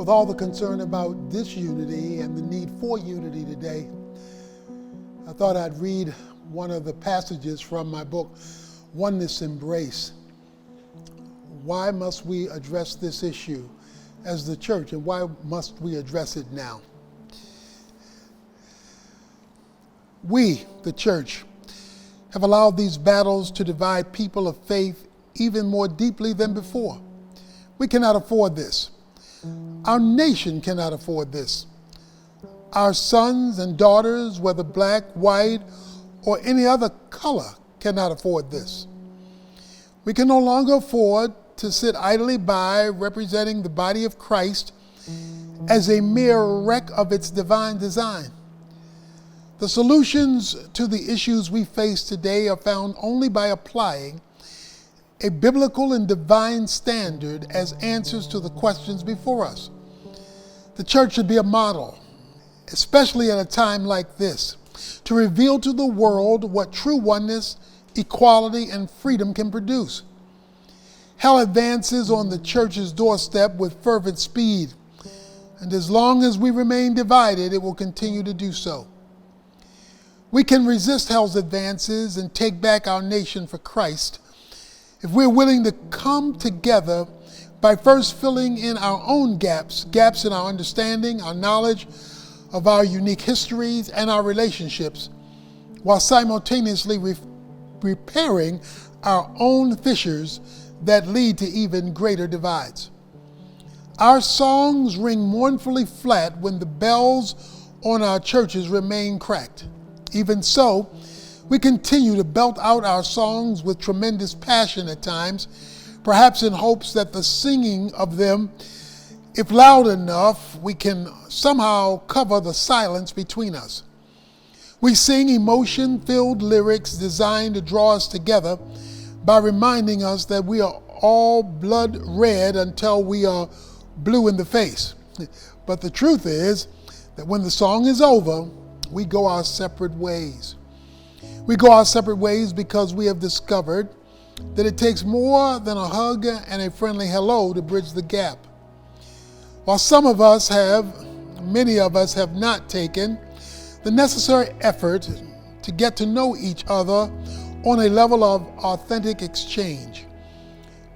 With all the concern about disunity and the need for unity today, I thought I'd read one of the passages from my book, Oneness Embraced. Why must we address this issue as the church, and why must we address it now? We, the church, have allowed these battles to divide people of faith even more deeply than before. We cannot afford this. Our nation cannot afford this. Our sons and daughters, whether black, white, or any other color, cannot afford this. We can no longer afford to sit idly by representing the body of Christ as a mere wreck of its divine design. The solutions to the issues we face today are found only by applying a biblical and divine standard as answers to the questions before us. The church should be a model, especially at a time like this, to reveal to the world what true oneness, equality, and freedom can produce. Hell advances on the church's doorstep with fervent speed, and as long as we remain divided, it will continue to do so. We can resist hell's advances and take back our nation for Christ if we're willing to come together by first filling in our own gaps in our understanding, our knowledge of our unique histories and our relationships, while simultaneously repairing our own fissures that lead to even greater divides. Our songs ring mournfully flat when the bells on our churches remain cracked. Even so, we continue to belt out our songs with tremendous passion at times, perhaps in hopes that the singing of them, if loud enough, we can somehow cover the silence between us. We sing emotion-filled lyrics designed to draw us together by reminding us that we are all blood red until we are blue in the face. But the truth is that when the song is over, we go our separate ways. We go our separate ways because we have discovered that it takes more than a hug and a friendly hello to bridge the gap. While many of us have not taken the necessary effort to get to know each other on a level of authentic exchange.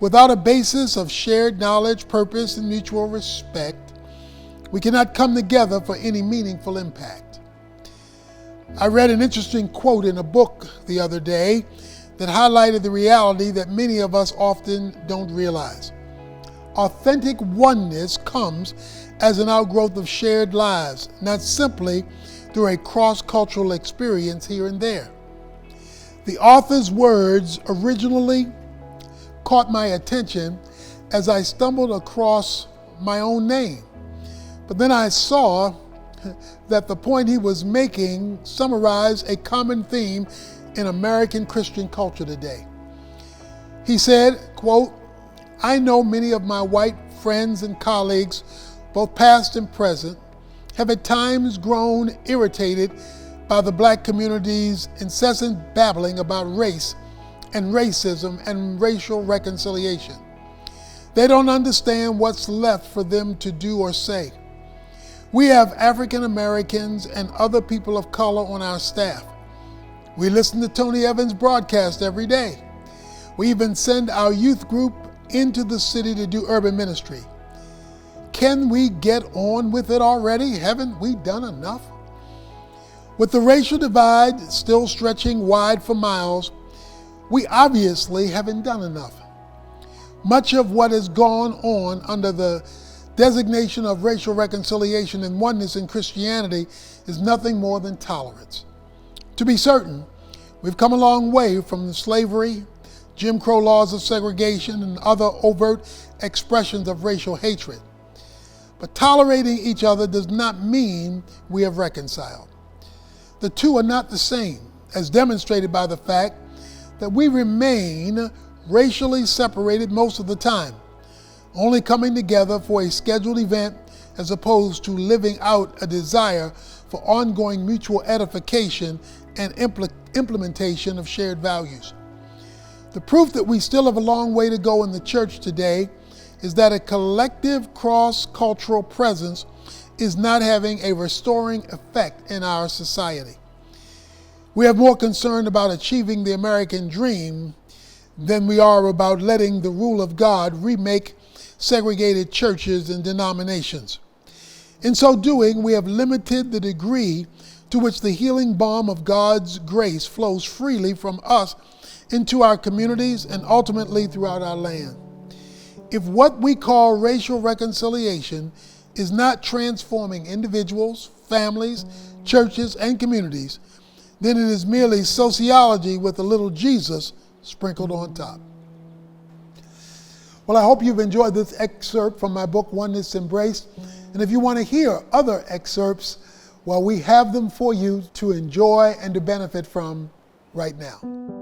Without a basis of shared knowledge, purpose, and mutual respect, we cannot come together for any meaningful impact. I read an interesting quote in a book the other day that highlighted the reality that many of us often don't realize. Authentic oneness comes as an outgrowth of shared lives, not simply through a cross-cultural experience here and there. The author's words originally caught my attention as I stumbled across my own name. But then I saw that the point he was making summarized a common theme in American Christian culture today. He said, quote, "I know many of my white friends and colleagues, both past and present, have at times grown irritated by the black community's incessant babbling about race and racism and racial reconciliation. They don't understand what's left for them to do or say. We have African Americans and other people of color on our staff. We listen to Tony Evans' broadcast every day. We even send our youth group into the city to do urban ministry. Can we get on with it already? Haven't we done enough? With the racial divide still stretching wide for miles, we obviously haven't done enough. Much of what has gone on under the designation of racial reconciliation and oneness in Christianity is nothing more than tolerance. To be certain, we've come a long way from the slavery, Jim Crow laws of segregation, and other overt expressions of racial hatred. But tolerating each other does not mean we have reconciled. The two are not the same, as demonstrated by the fact that we remain racially separated most of the time, only coming together for a scheduled event as opposed to living out a desire for ongoing mutual edification and implementation of shared values. The proof that we still have a long way to go in the church today is that a collective cross-cultural presence is not having a restoring effect in our society. We are more concerned about achieving the American dream than we are about letting the rule of God remake segregated churches and denominations. In so doing, we have limited the degree to which the healing balm of God's grace flows freely from us into our communities and ultimately throughout our land. If what we call racial reconciliation is not transforming individuals, families, churches, and communities, then it is merely sociology with a little Jesus sprinkled on top. Well, I hope you've enjoyed this excerpt from my book, Oneness Embraced. And if you want to hear other excerpts, well, we have them for you to enjoy and to benefit from right now.